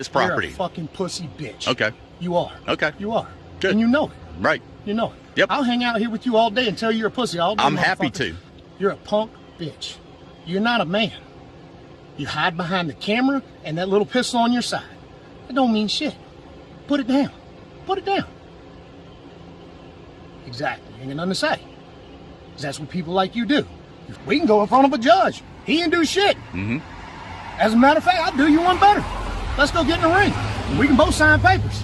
This property. You're a fucking pussy bitch. Okay. You are. Okay. You are. Good. And you know it. Right. You know it. Yep. I'll hang out here with you all day and tell you you're a pussy all day. I'm happy to. You're a punk bitch. You're not a man. You hide behind the camera and that little pistol on your side. That don't mean shit. Put it down. Put it down. Exactly. You ain't got nothing to say. 'Cause that's what people like you do. We can go in front of a judge. He didn't do shit. Mm-hmm. As a matter of fact, I'll do you one better. Let's go get in the ring. We can both sign papers.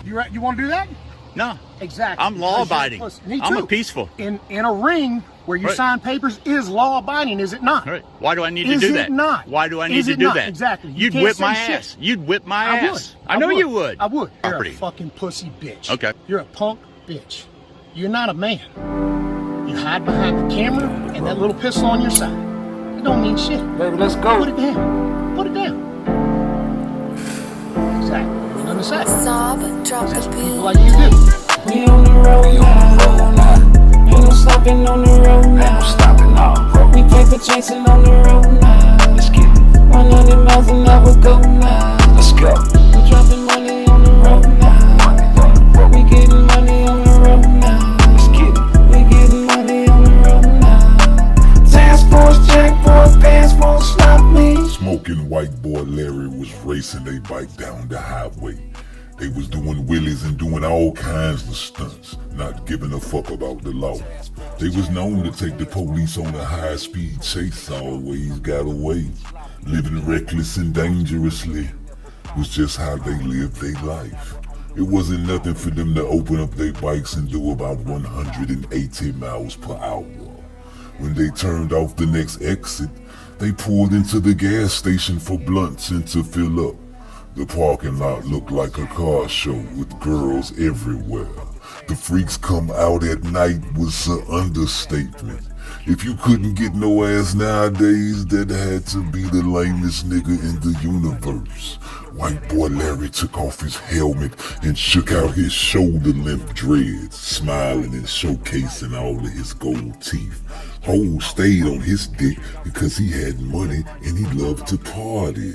You want to do that? No. Exactly. I'm law-abiding. Me too. I'm a peaceful. In a ring where you Right. sign papers is law-abiding, is it not? Right. Why do I need to Is do it that? not? Why do I need Is to it do not? that? Exactly. You You'd can't whip my say shit. ass. You'd whip my I ass. would. I know you would. I would. You're Property. a fucking pussy bitch. Okay. You're a punk bitch. You're not a man. You hide behind the camera and that little pistol on your side. It don't mean shit. Baby, let's go. Put it down. Put it down. Exactly. You know what I'm saying? Sob, drop That's the what people beat. like you do. We on the road now. Ain't no stopping on the road now. Ain't no stopping now. We paper chasing on the road now. Let's get it. 100 miles an hour go now. Let's go. We dropping money on the road now. We getting money on the road now. Let's get it. We getting money on the road now. Task force, checkpoint, passport, stop me. Smoking white boy Larry was racing they bike down the highway. They was doing wheelies and doing all kinds of stunts, not giving a fuck about the law. They was known to take the police on a high-speed chase, always got away. Living reckless and dangerously was just how they lived their life. It wasn't nothing for them to open up their bikes and do about 180 miles per hour. When they turned off the next exit, they pulled into the gas station for blunts and to fill up. The parking lot looked like a car show with girls everywhere. The freaks come out at night was an understatement. If you couldn't get no ass nowadays, that had to be the lamest nigga in the universe. White boy Larry took off his helmet and shook out his shoulder-length dreads, smiling and showcasing all of his gold teeth. Hole stayed on his dick because he had money and he loved to party.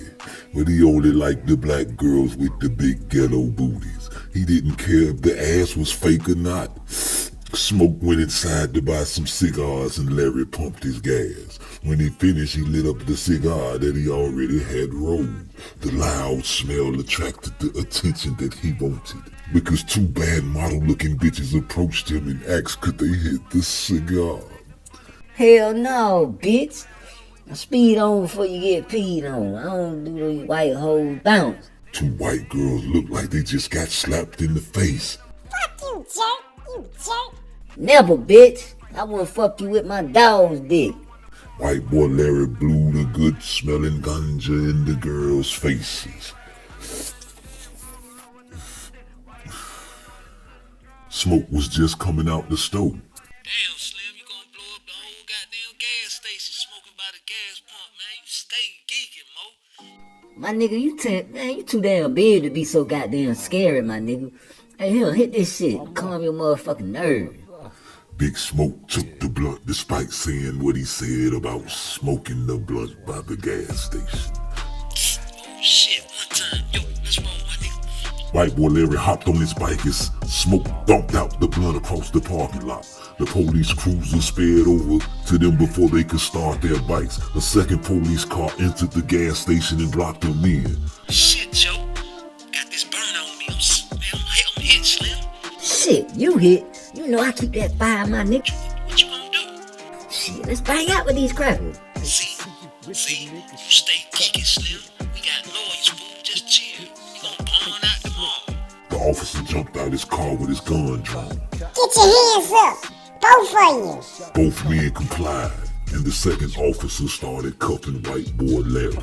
But he only liked the black girls with the big ghetto booties. He didn't care if the ass was fake or not. Smoke went inside to buy some cigars and Larry pumped his gas. When he finished, he lit up the cigar that he already had rolled. The loud smell attracted the attention that he wanted, because two bad model-looking bitches approached him and asked could they hit the cigar. Hell no, bitch. Speed on before you get peed on. I don't do these white hoes bounce. Two white girls looked like they just got slapped in the face. Fuck you, jerk! You jerk! Never, bitch. I wanna fuck you with my dog's dick. White boy Larry blew the good smelling ganja in the girls' faces. Smoke was just coming out the stove. Damn, Slim, you gonna blow up the whole goddamn gas station smoking by the gas pump, man. You stay geeking, Mo. My nigga, man, you too damn big to be so goddamn scary, my nigga. Hey, here, hit this shit. Calm your motherfucking nerve. Big Smoke took the blunt despite saying what he said about smoking the blunt by the gas station. Oh shit, one time. Yo, let's roll, my nigga. White boy Larry hopped on his bike as Smoke dumped out the blunt across the parking lot. The police cruiser sped over to them before they could start their bikes. A second police car entered the gas station and blocked them in. Shit, Joe. Got this burn on me. I'm hit, Slim. Shit, you hit. You know I keep that fire, my nigga. What you gonna do? Shit, let's bang out with these crackers. See, you stay geeking, Slim. We got lawyers, fool. Just chill. We gonna pawn out the mall. The officer jumped out his car with his gun drawn. Get your hands up! Both of you! Both men complied, and the second officer started cuffing white boy Larry.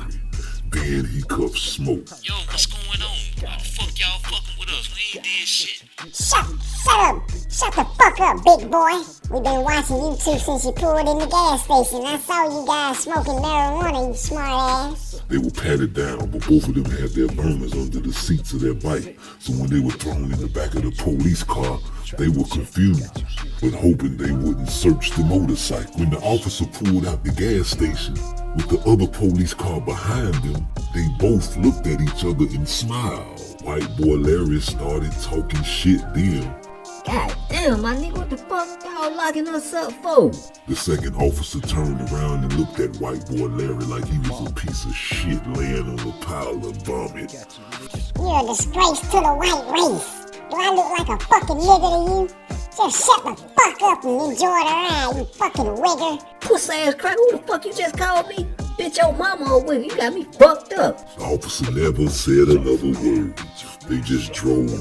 Then he cuffed Smoke. Yo, what's going on? Why the fuck y'all fucking with us? We ain't did shit. Shut up! Shut the fuck up, big boy! We've been watching you two since you pulled in the gas station. I saw you guys smoking marijuana, you smart ass. They were patted down, but both of them had their burners under the seats of their bike. So when they were thrown in the back of the police car, they were confused, but hoping they wouldn't search the motorcycle. When the officer pulled out the gas station with the other police car behind them, They both looked at each other and smiled. White boy Larry started talking shit then. God damn, my nigga, what the fuck y'all locking us up for? The second officer turned around and looked at white boy Larry like he was a piece of shit laying on a pile of vomit. You're a disgrace to the white race. Do I look like a fucking nigga to you? Just shut the fuck up and enjoy the ride, you fucking wigger. Pussy ass crack, who the fuck you just called me? Bitch, your mama or wigger, you got me fucked up. The officer never said another word. They just drove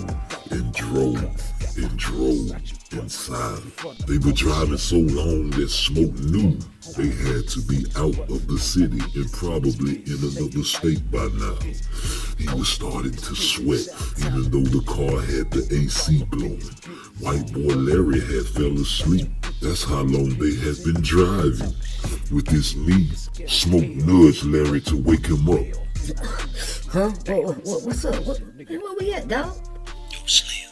and drove and drove in silence. They were driving so long that Smoke knew they had to be out of the city and probably in another state by now. He was starting to sweat, even though the car had the AC blowing. White boy Larry had fell asleep. That's how long they had been driving. With his knee, Smoke nudged Larry to wake him up. Huh? What's up? Where we at, dawg? Yo, Slim,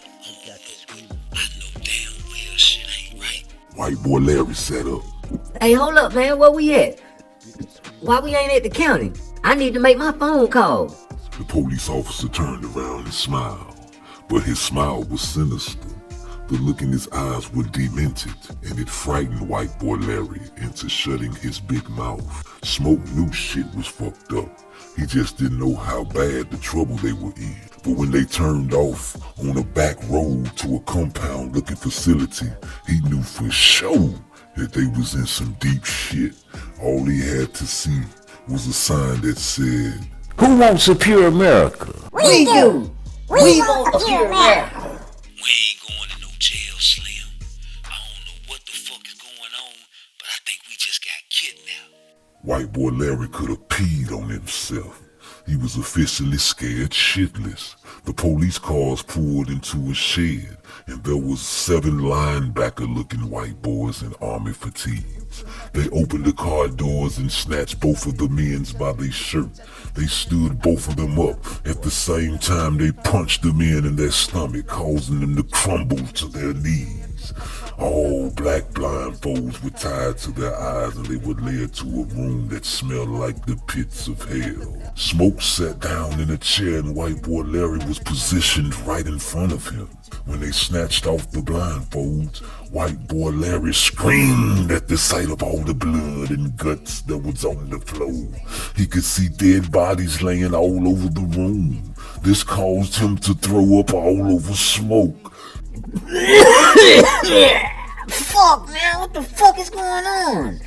I know damn well shit ain't right. White boy Larry sat up. Hey, hold up, man. Where we at? Why we ain't at the county? I need to make my phone call. The police officer turned around and smiled, but his smile was sinister. The look in his eyes were demented, and it frightened white boy Larry into shutting his big mouth. Smoke knew shit was fucked up. He just didn't know how bad the trouble they were in. But when they turned off on a back road to a compound-looking facility, he knew for sure that they was in some deep shit. All he had to see was a sign that said, "Who wants a pure America?" We do. We want a pure America. We ain't going to no jail, Slim. I don't know what the fuck is going on, but I think we just got kidnapped. white boy Larry could have peed on himself. He was officially scared shitless. The police cars pulled into a shed, and there was 7 linebacker-looking white boys in army fatigues. They opened the car doors and snatched both of the men's by their shirt. They stood both of them up. At the same time, they punched the men in their stomach, causing them to crumble to their knees. All black blindfolds were tied to their eyes, and they were led to a room that smelled like the pits of hell. Smoke sat down in a chair, and white boy Larry was positioned right in front of him. When they snatched off the blindfolds, white boy Larry screamed at the sight of all the blood and guts that was on the floor. He could see dead bodies laying all over the room. This caused him to throw up all over Smoke. Fuck, man, what the fuck is going on?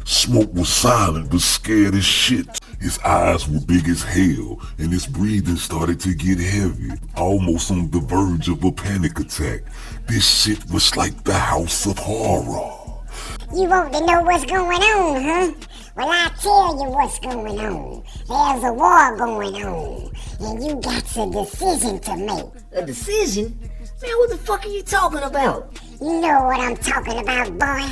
Smoke was silent but scared as shit. His eyes were big as hell, and his breathing started to get heavy, almost on the verge of a panic attack. This shit was like the house of horror. You want to know what's going on, huh? Well, I'll tell you what's going on. There's a war going on, and you got a decision to make. A decision? Man, what the fuck are you talking about? You know what I'm talking about, boy.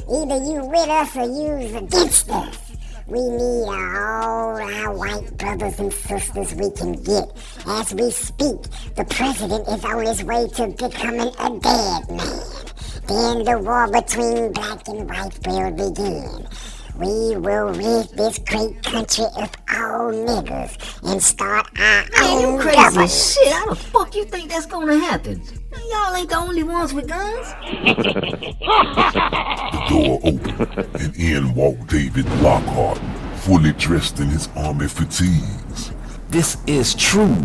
Either you with us or you's against us. We need all our white brothers and sisters we can get. As we speak, the president is on his way to becoming a dead man. Then the war between black and white will begin. We will rid this great country of all niggers and start our own You crazy government. as shit. How the fuck you think that's gonna happen? Man, y'all ain't the only ones with guns. The door opened, and in walked David Lockhart, fully dressed in his army fatigues. This is true,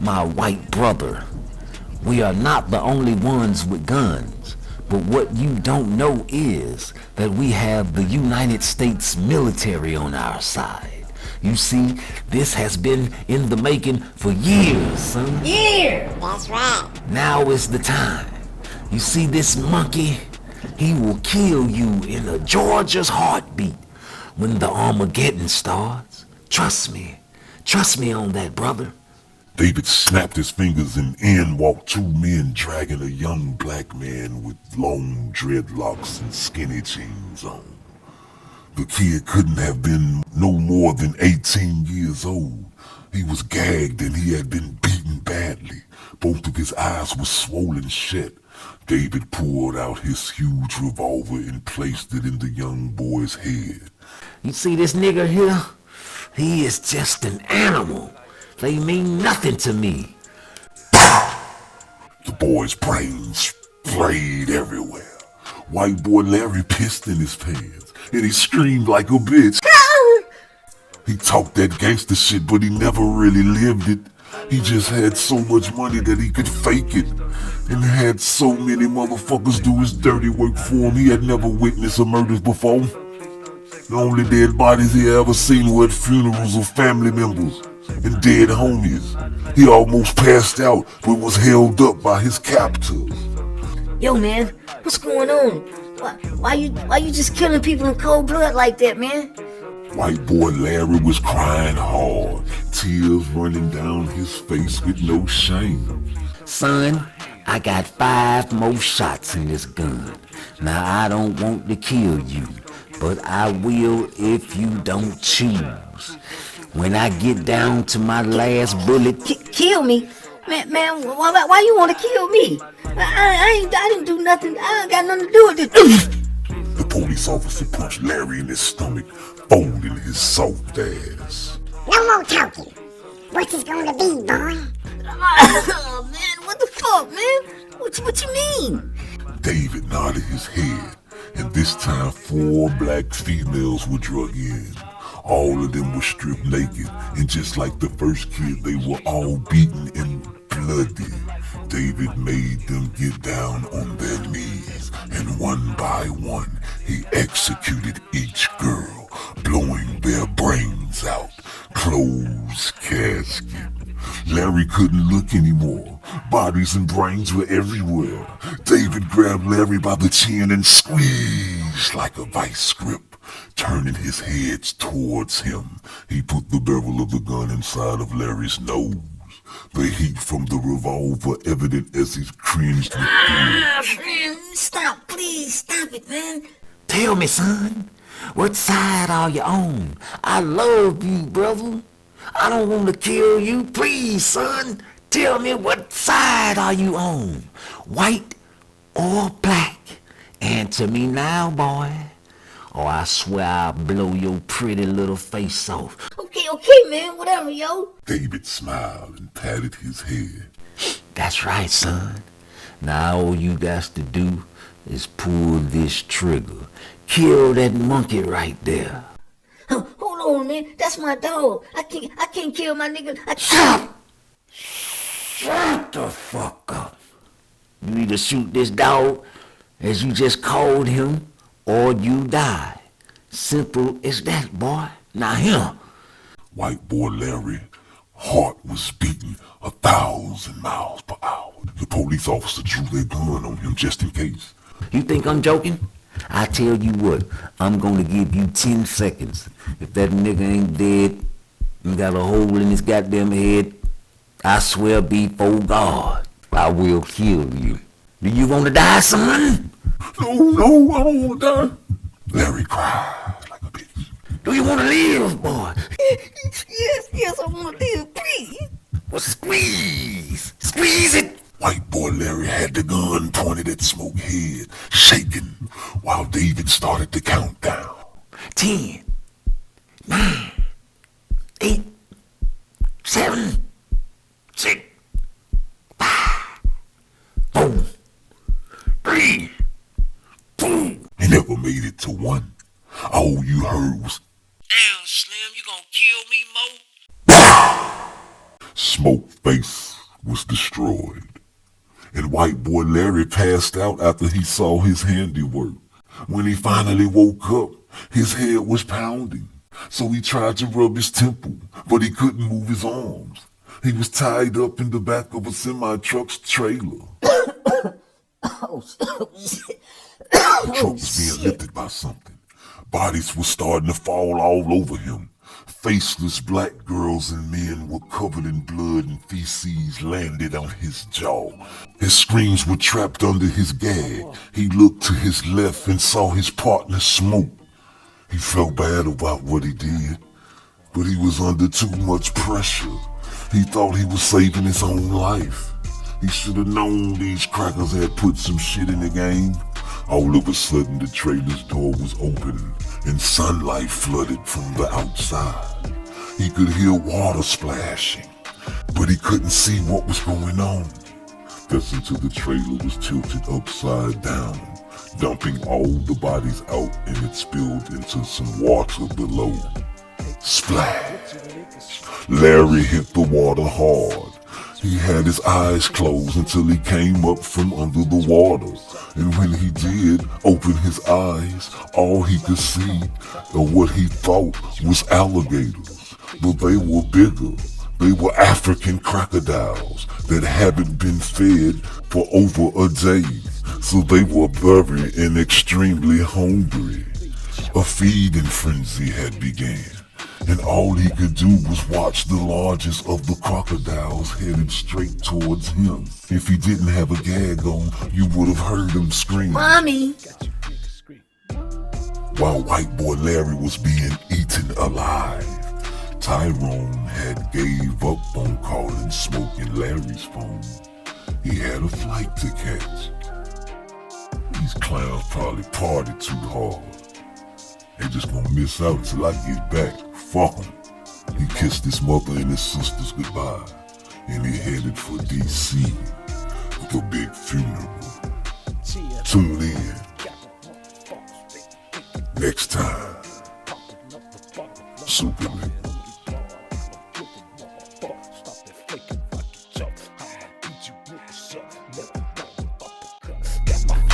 my white brother. We are not the only ones with guns. But what you don't know is that we have the United States military on our side. You see, this has been in the making for years, son. Yeah. That's right. Now is the time. You see this monkey? He will kill you in a Georgia's heartbeat when the Armageddon starts. Trust me. Trust me on that, brother. David snapped his fingers, and in walked 2 men dragging a young black man with long dreadlocks and skinny jeans on. The kid couldn't have been no more than 18 years old. He was gagged and he had been beaten badly. Both of his eyes were swollen shut. David pulled out his huge revolver and placed it in the young boy's head. You see this nigga here? He is just an animal. They mean nothing to me. The boy's brains sprayed everywhere. White boy Larry pissed in his pants, and he screamed like a bitch. He talked that gangster shit, but he never really lived it. He just had so much money that he could fake it, and had so many motherfuckers do his dirty work for him. He had never witnessed a murder before. The only dead bodies he ever seen were at funerals of family members and dead homies. He almost passed out, but was held up by his captors. Yo, man, what's going on? Why you just killing people in cold blood like that, man? White boy Larry was crying hard, tears running down his face with no shame. Son, I got 5 more shots in this gun. Now I don't want to kill you, but I will if you don't choose. When I get down to my last bullet... Kill me? Man, why you want to kill me? I didn't do nothing. I ain't got nothing to do with this. The police officer punched Larry in his stomach, folding his soft ass. No more talking. What's it gonna be, boy? Oh, man, what the fuck, man? What you mean? David nodded his head, and this time 4 black females were drug in. All of them were stripped naked, and just like the first kid, they were all beaten and bloody. David made them get down on their knees, and one by one, he executed each girl, blowing their brains out. Closed casket. Larry couldn't look anymore. Bodies and brains were everywhere. David grabbed Larry by the chin and squeezed like a vice grip, turning his head towards him. He put the barrel of the gun inside of Larry's nose, the heat from the revolver evident as he cringed with fear. Man, stop, please, stop it, man. Tell me, son, what side are you on? I love you, brother. I don't want to kill you. Please, son, tell me what side are you on? White or black? Answer me now, boy, or I swear I'll blow your pretty little face off. Okay, man, whatever, yo. David smiled and patted his head. That's right, son. Now all you got to do is pull this trigger. Kill that monkey right there. Hold on, man. That's my dog. I can't kill my nigga. Shut the fuck up. You either shoot this dog, as you just called him, or you die. Simple as that, boy. Now here. White boy Larry heart was beating 1,000 miles per hour. The police officer drew their gun on him just in case. You think I'm joking? I tell you what, I'm gonna give you 10 seconds. If that nigga ain't dead and got a hole in his goddamn head, I swear before God, I will kill you. Do you wanna die, son? No, I don't want to die. Larry cried like a bitch. Do you wanna live, boy? Yes, I wanna live, please. Well, squeeze it. White boy Larry had the gun pointed at Smoke's head, shaking, while David started to count down. 10, 9, 8, 7, 6, 5, 4, 3, 2. He never made it to 1. All you heard was, Damn, Slim, you gonna kill me, Mo? Smoke's face was destroyed. And white boy Larry passed out after he saw his handiwork. When he finally woke up, his head was pounding. So he tried to rub his temple, but he couldn't move his arms. He was tied up in the back of a semi-truck's trailer. Oh, shit. The truck was being lifted by something. Bodies were starting to fall all over him. Faceless black girls and men were covered in blood, and feces landed on his jaw. His screams were trapped under his gag. He looked to his left and saw his partner Smoke. He felt bad about what he did, but he was under too much pressure. He thought he was saving his own life. He should have known these crackers had put some shit in the game. All of a sudden, the trailer's door was open and sunlight flooded from the outside. He could hear water splashing, but he couldn't see what was going on. That's until the trailer was tilted upside down, dumping all the bodies out, and it spilled into some water below. Splash! Larry hit the water hard. He had his eyes closed until he came up from under the water. And when he did open his eyes, all he could see, or what he thought, was alligators. But they were bigger. They were African crocodiles that hadn't been fed for over a day. So they were very and extremely hungry. A feeding frenzy had begun, and all he could do was watch the largest of the crocodiles headed straight towards him. If he didn't have a gag on, you would have heard him scream. Mommy! While white boy Larry was being eaten alive, Tyrone had gave up on calling Smoking Larry's phone. He had a flight to catch. These clowns probably partied too hard. They just gonna miss out till I get back. Fuck him. He kissed his mother and his sisters goodbye, and he headed for DC with a big funeral. Tune in next time. Superman.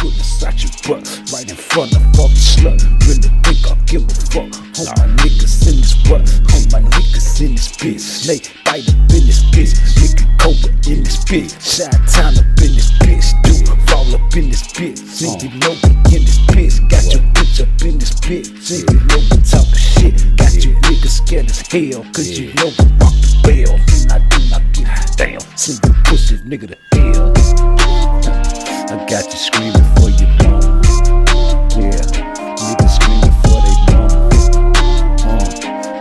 Inside your butt, right in front of all the slut. Really think I'll give a fuck? All my niggas in this butt, all my niggas in this bitch. Snake bite up in this bitch, nigga cobra in this bitch. Shine time up in this bitch, do fall up in this bitch. Nigga know we in this bitch, got your bitch up in this bitch. Nigga know we talkin' shit, got you niggas scared as hell, cause you know we rock the bell. And I do not get down, send you pussy nigga to hell. I got you screaming for your mama. Yeah, niggas screaming for they mama.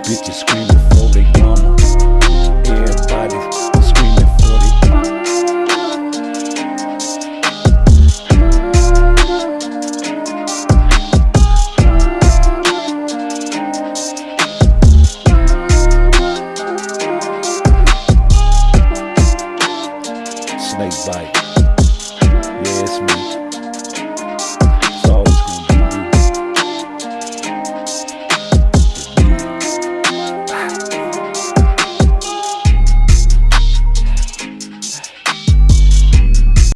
Bitches screaming for they mama. Everybody